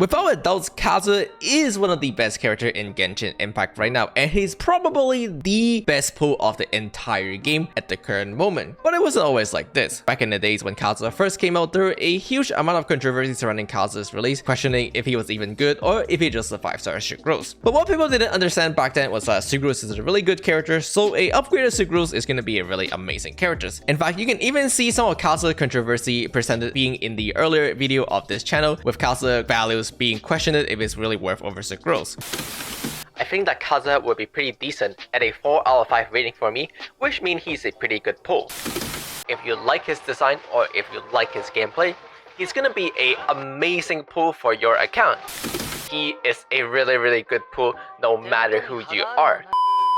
Without a doubt, KAZUHA is one of the best characters in Genshin Impact right now, and he's probably the best pull of the entire game at the current moment. But it wasn't always like this. Back in the days when KAZUHA first came out, there were a huge amount of controversy surrounding KAZUHA's release, questioning if he was even good or if he just a 5-star Sucrose. But what people didn't understand back then was that Sucrose is a really good character, so a upgraded Sucrose is going to be a really amazing character. In fact, you can even see some of KAZUHA controversy presented being in the earlier video of this channel, with KAZUHA values being questioned if it's really worth over Sucrose. I think that KAZUHA would be pretty decent at a 4 out of 5 rating for me, which means he's a pretty good pull. If you like his design or if you like his gameplay, he's gonna be an amazing pull for your account. He is a really good pull no matter who you are.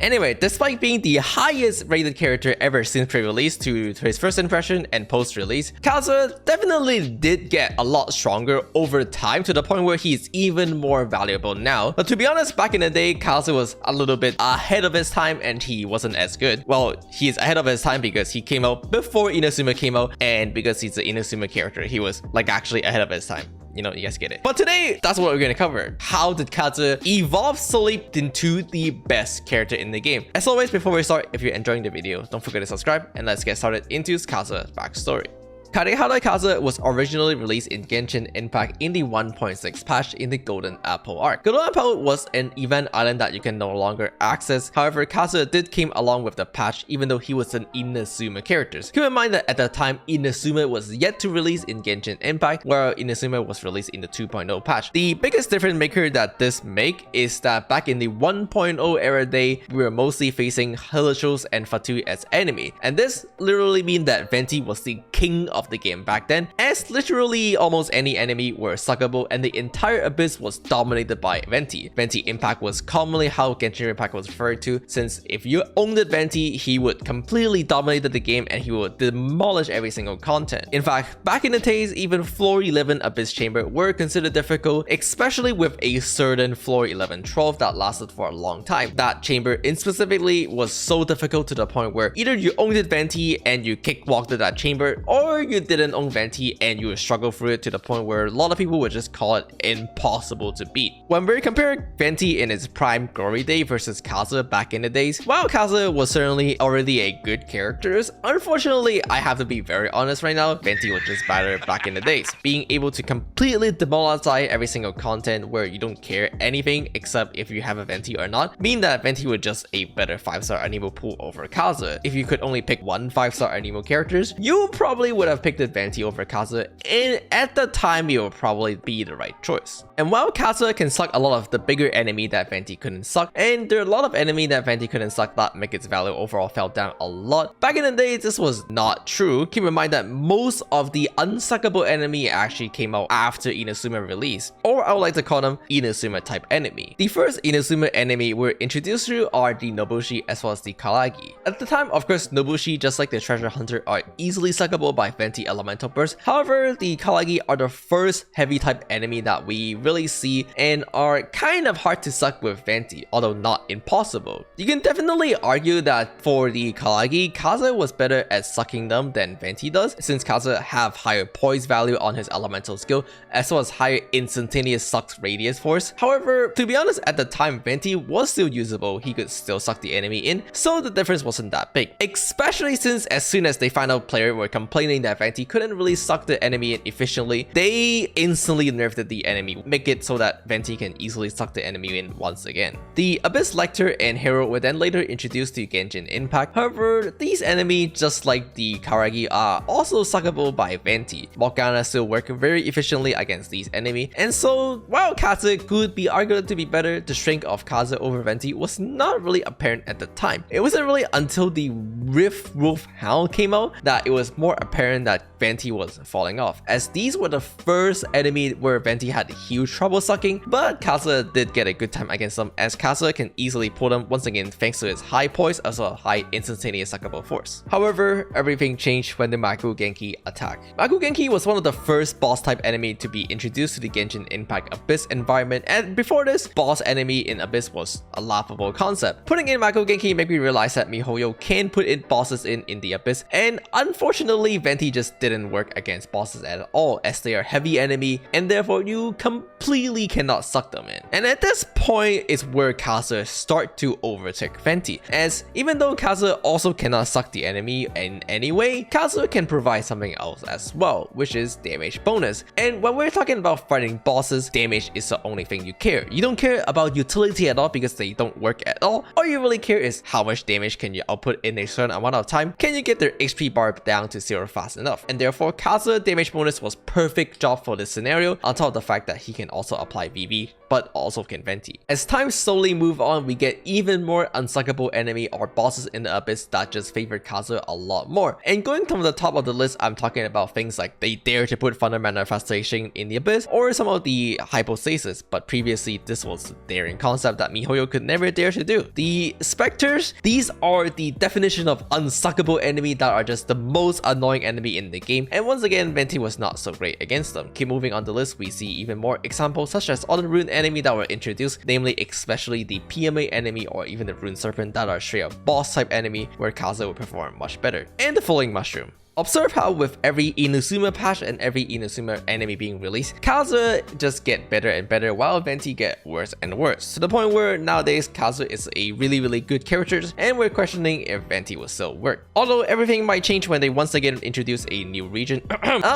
Anyway, despite being the highest rated character ever since pre-release to his first impression and post-release, KAZUHA definitely did get a lot stronger over time to the point where he's even more valuable now. But to be honest, back in the day, KAZUHA was a little bit ahead of his time and he wasn't as good. Well, he's ahead of his time because he came out before Inazuma came out, and because he's an Inazuma character, he was like actually ahead of his time. You know, you guys get it. But today, that's what we're going to cover. How did KAZUHA evolve slowly into the best character in the game? As always, before we start, if you're enjoying the video, don't forget to subscribe, and let's get started into KAZUHA's backstory. KAZUHA was originally released in Genshin Impact in the 1.6 patch in the Golden Apple arc. Golden Apple was an event island that you can no longer access. However, KAZUHA did came along with the patch even though he was an Inazuma character. Keep in mind that at the time, Inazuma was yet to release in Genshin Impact, while Inazuma was released in the 2.0 patch. The biggest difference maker that this make is that back in the 1.0 era day, we were mostly facing Hilichurls and Fatu as enemy. And this literally means that Venti was the king of the game back then, as literally almost any enemy were suckable and the entire abyss was dominated by Venti. Venti Impact was commonly how Genshin Impact was referred to, since if you owned Venti, he would completely dominate the game and he would demolish every single content. In fact, back in the days, even floor 11 abyss chamber were considered difficult, especially with a certain floor 11 trove that lasted for a long time. That chamber in specifically was so difficult to the point where either you owned Venti and you cakewalked that chamber, or you didn't own Venti and you would struggle through it to the point where a lot of people would just call it impossible to beat. When we compare Venti in its prime glory day versus KAZUHA back in the days, while KAZUHA was certainly already a good character, unfortunately, I have to be very honest right now, Venti was just better back in the days. Being able to completely demolish every single content where you don't care anything except if you have a Venti or not, mean that Venti was just a better 5-star anemo pool over KAZUHA. If you could only pick one 5-star anemo characters, you probably would have picked Venti over KAZUHA, and at the time it would probably be the right choice. And while KAZUHA can suck a lot of the bigger enemy that Venti couldn't suck, and there are a lot of enemy that Venti couldn't suck that make its value overall fell down a lot, back in the day this was not true. Keep in mind that most of the unsuckable enemy actually came out after Inazuma release, or I would like to call them Inazuma type enemy. The first Inazuma enemy we're introduced to are the Nobushi as well as the Kalagi. At the time, of course, Nobushi, just like the treasure hunter, are easily suckable by Venti elemental burst. However, the Kalagi are the first heavy type enemy that we really see and are kind of hard to suck with Venti, although not impossible. You can definitely argue that for the Kalagi, KAZUHA was better at sucking them than Venti does, since KAZUHA have higher poise value on his elemental skill as well as higher instantaneous suck radius force. However, to be honest, at the time Venti was still usable, he could still suck the enemy in, so the difference wasn't that big. Especially since as soon as they find out players were complaining that Venti couldn't really suck the enemy in efficiently, they instantly nerfed the enemy, make it so that Venti can easily suck the enemy in once again. The Abyss Lecter and Hero were then later introduced to Genshin Impact. However, these enemies, just like the Karagi, are also suckable by Venti. Morgana still work very efficiently against these enemies, and so while KAZUHA could be argued to be better, the strength of KAZUHA over Venti was not really apparent at the time. It wasn't really until the Rift Wolf Hound came out that it was more apparent that Venti was falling off, as these were the first enemy where Venti had huge trouble sucking, but KAZUHA did get a good time against them, as KAZUHA can easily pull them once again thanks to its high poise as well as high instantaneous suckable force. However, everything changed when the Maku Genki attacked. Maku Genki was one of the first boss type enemy to be introduced to the Genshin Impact Abyss environment, and before this, boss enemy in Abyss was a laughable concept. Putting in Maku Genki made me realize that MiHoYo can put in bosses in the Abyss, and unfortunately Venti just didn't work against bosses at all, as they are heavy enemy and therefore you completely cannot suck them in. And at this point is where KAZUHA start to overtake Venti, as even though KAZUHA also cannot suck the enemy in any way, KAZUHA can provide something else as well, which is damage bonus. And when we're talking about fighting bosses, damage is the only thing you care. You don't care about utility at all because they don't work at all. All you really care is how much damage can you output in a certain amount of time. Can you get their HP bar down to 0 fast enough? And therefore KAZUHA damage bonus was perfect job for this scenario, on top of the fact that he can also apply VV, but also can Venti. As time slowly move on, we get even more unsuckable enemy or bosses in the Abyss that just favor KAZUHA a lot more. And going from the top of the list, I'm talking about things like they dare to put Thunder Manifestation in the Abyss, or some of the Hypostasis, but previously this was a daring concept that miHoYo could never dare to do. The Spectres, these are the definition of unsuckable enemy that are just the most annoying enemy in the game, and once again Venti was not so great against them. Keep moving on the list, we see even more examples such as all the rune enemy that were introduced, namely especially the PMA enemy or even the Rune Serpent that are straight up boss type enemy where KAZUHA would perform much better. And the Falling Mushroom. Observe how with every Inazuma patch and every Inazuma enemy being released, KAZUHA just get better and better while Venti get worse and worse, to the point where nowadays KAZUHA is a really good character and we're questioning if Venti will still work. Although everything might change when they once again introduce a new region,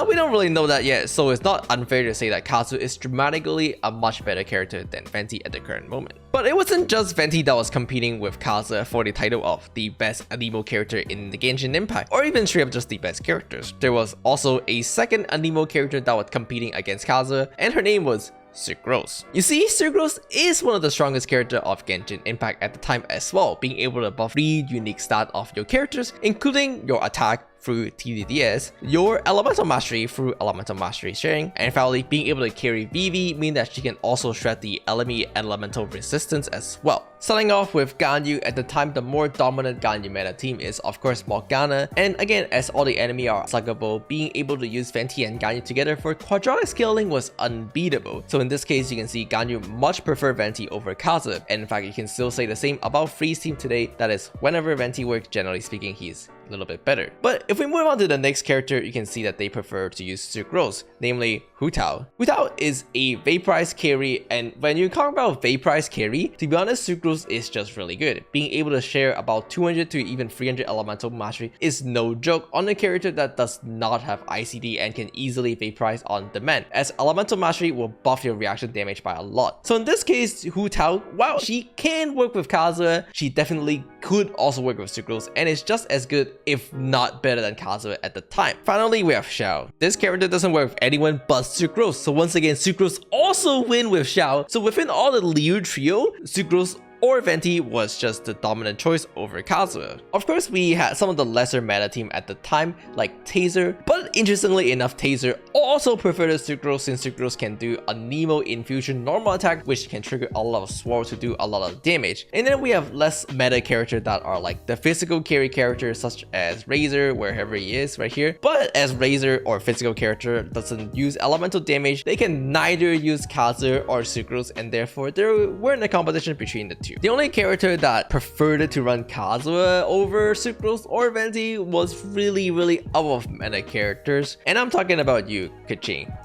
we don't really know that yet, so it's not unfair to say that KAZUHA is dramatically a much better character than Venti at the current moment. But it wasn't just Venti that was competing with KAZUHA for the title of the best anemo character in the Genshin Impact, or even straight up just the best characters. There was also a second anemo character that was competing against KAZUHA, and her name was Sucrose. You see, Sucrose is one of the strongest characters of Genshin Impact at the time as well, being able to buff 3 unique stats of your characters, including your attack through TDDS, your Elemental Mastery through Elemental Mastery sharing, and finally being able to carry VV mean that she can also shred the enemy elemental resistance as well. Starting off with Ganyu, at the time the more dominant Ganyu meta team is of course Morgana, and again as all the enemy are suckable, being able to use Venti and Ganyu together for quadratic scaling was unbeatable. So in this case you can see Ganyu much prefer Venti over KAZUHA, and in fact you can still say the same about Freeze team today, that is whenever Venti works, generally speaking he's a little bit better. But if we move on to the next character, you can see that they prefer to use Sucrose, namely Hu Tao. Hu Tao is a Vaporize carry, and when you talk about Vaporize carry, to be honest, Sucrose is just really good. Being able to share about 200 to even 300 elemental mastery is no joke on a character that does not have ICD and can easily Vaporize on demand, as elemental mastery will buff your reaction damage by a lot. So in this case, Hu Tao, while she can work with KAZUHA, she definitely could also work with Sucrose, and is just as good if not better than KAZUHA at the time. Finally, we have Xiao. This character doesn't work with anyone but Sucrose, so once again Sucrose also win with Xiao. So within all the Liu trio, Sucrose or Venti was just the dominant choice over KAZUHA. Of course, we had some of the lesser meta team at the time, like Taser, but interestingly enough, Taser also preferred Sucrose since Sucrose can do a Nemo infusion normal attack, which can trigger a lot of Swirl to do a lot of damage. And then we have less meta characters that are like the physical carry characters such as Razor, wherever he is right here. But as Razor or physical character doesn't use elemental damage, they can neither use KAZUHA or Sucrose, and therefore there weren't a competition between the two. The only character that preferred to run KAZUHA over Sucrose or Venti was really out of meta characters, and I'm talking about you, Kaching.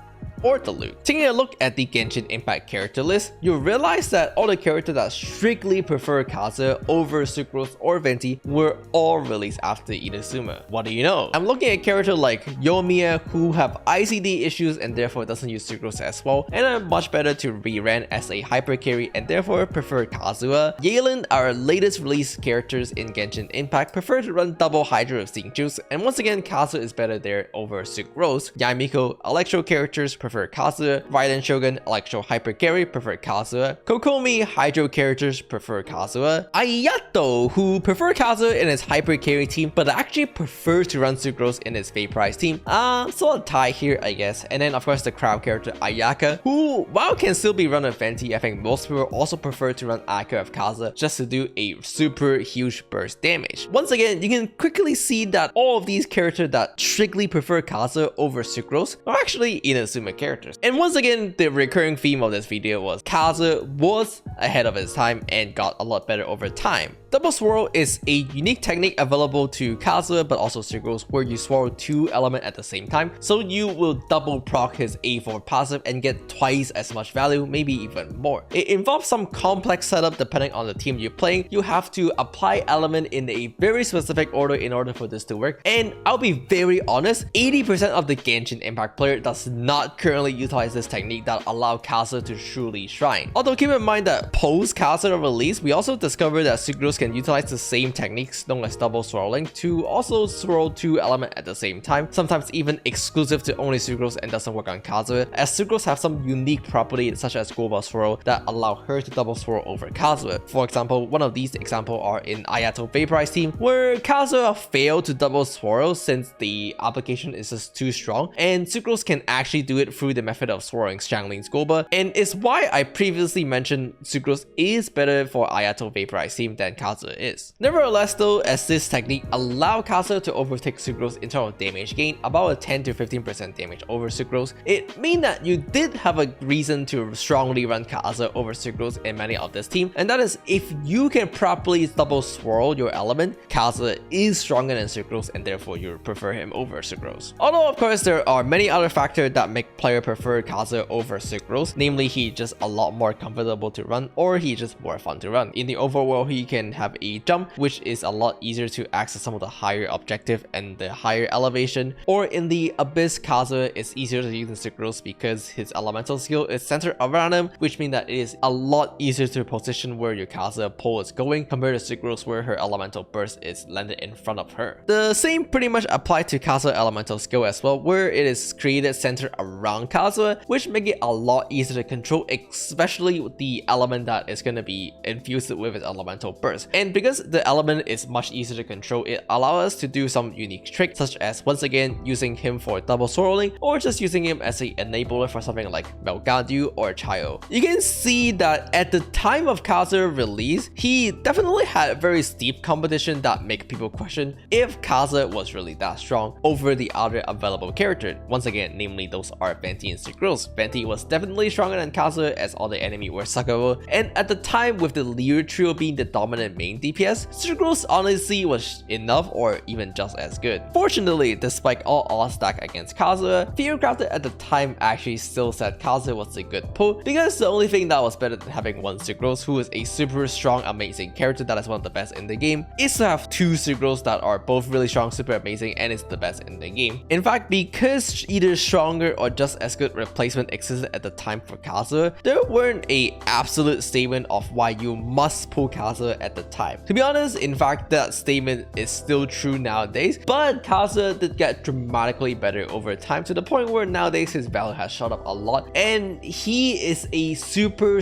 or the loot. Taking a look at the Genshin Impact character list, you'll realize that all the characters that strictly prefer KAZUHA over Sucrose or Venti were all released after Inazuma. What do you know? I'm looking at characters like Yoimiya who have ICD issues and therefore doesn't use Sucrose as well, and are much better to re-ran as a hyper carry and therefore prefer KAZUHA. Yelan, our latest released characters in Genshin Impact, prefer to run double Hydra of Xingqius, and once again KAZUHA is better there over Sucrose. Yamiko, Electro characters prefer KAZUHA. Raiden Shogun, Electro hyper carry, prefer KAZUHA. Kokomi, Hydro characters prefer KAZUHA. Ayato, who prefer KAZUHA in his hyper carry team but actually prefers to run Sucrose in his Vaporize team. So a tie here, I guess. And then of course the crowd character Ayaka, who while can still be run with Venti, I think most people also prefer to run Ayaka of KAZUHA just to do a super huge burst damage. Once again, you can quickly see that all of these characters that strictly prefer KAZUHA over Sucrose are actually Inazuma characters. And once again, the recurring theme of this video was KAZUHA was ahead of its time and got a lot better over time. Double Swirl is a unique technique available to KAZUHA but also Swirl, where you swirl 2 elements at the same time, so you will double proc his A4 passive and get twice as much value, maybe even more. It involves some complex setup depending on the team you're playing. You have to apply element in a very specific order in order for this to work, and I'll be very honest, 80% of the Genshin Impact player does not currently utilize this technique that allow KAZUHA to truly shine. Although keep in mind that post KAZUHA release, we also discovered that Swirl can utilize the same techniques known as double swirling to also swirl 2 elements at the same time, sometimes even exclusive to only Swirl and doesn't work on KAZUHA, as Swirl have some unique properties such as global swirl that allow her to double swirl over KAZUHA. For example, one of these examples are in Ayato Vaporize team, where KAZUHA failed to double swirl since the application is just too strong, and Swirl can actually do it through the method of swirling Xiangling's Goba, and it's why I previously mentioned Swirl is better for Ayato Vaporize team than KAZUHA is. Nevertheless though, as this technique allow KAZUHA to overtake Swirl in terms of damage gain, about a 10 to 15% damage over Swirl, it means that you did have a reason to strongly run KAZUHA over Swirl in many of this team, and that is if you can properly double swirl your element, KAZUHA is stronger than Swirl and therefore you prefer him over Swirl. Although of course there are many other factors that make player prefer KAZUHA over Swirl, namely he's just a lot more comfortable to run or he's just more fun to run. In the overworld, he can have a jump, which is a lot easier to access some of the higher objective and the higher elevation, or in the Abyss, KAZUHA is easier to use than Swirl because his elemental skill is centered around him, which means that it is a lot easier to position where your KAZUHA pull is going compared to Swirl where her elemental burst is landed in front of her. The same pretty much applies to KAZUHA elemental skill as well, where it is created centered around KAZUHA, which make it a lot easier to control, especially with the element that is going to be infused with its elemental burst. And because the element is much easier to control, it allows us to do some unique tricks, such as once again using him for double swirling or just using him as an enabler for something like Melgadu or Chayo. You can see that at the time of KAZUHA release, he definitely had very steep competition that make people question if KAZUHA was really that strong over the other available character. Once again, namely those are Venti and Swirl. Venti was definitely stronger than KAZUHA as all the enemy were suckable, and at the time with the Leer trio being the dominant main DPS, Swirl honestly was enough or even just as good. Fortunately, despite all odds stacked against KAZUHA, Fearcrafter at the time actually still said KAZUHA was a good pull, because the only thing that was better than having one Swirl, who is a super strong amazing character that is one of the best in the game, is to have 2 Swirl that are both really strong, super amazing, and is the best in the game. In fact, because either stronger or just as good replacement existed at the time for KAZUHA, there weren't a absolute statement of why you must pull KAZUHA at the time. To be honest, in fact, that statement is still true nowadays, but KAZUHA did get dramatically better over time to the point where nowadays his value has shot up a lot, and he is a super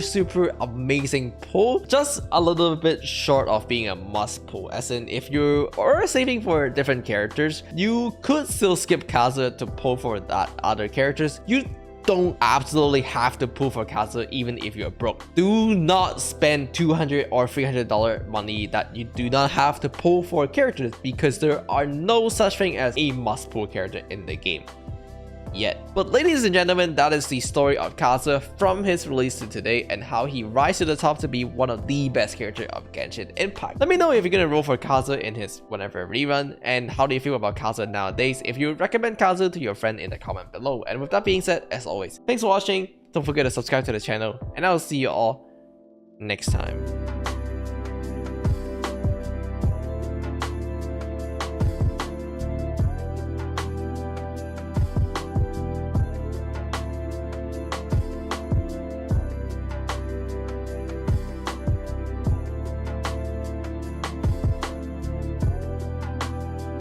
amazing pull, just a little bit short of being a must pull, as in if you are saving for different characters, you could still skip KAZUHA to pull for that other characters. You don't absolutely have to pull for KAZUHA even if you're broke. Do not spend $200 or $300 money that you do not have to pull for characters, because there are no such thing as a must pull character in the game yet. But ladies and gentlemen, that is the story of KAZUHA from his release to today and how he rise to the top to be one of the best characters of Genshin Impact. Let me know if you're gonna roll for KAZUHA in his whenever rerun, and how do you feel about KAZUHA nowadays. If you recommend KAZUHA to your friend in the comment below. And with that being said, as always, thanks for watching, don't forget to subscribe to the channel, and I'll see you all next time.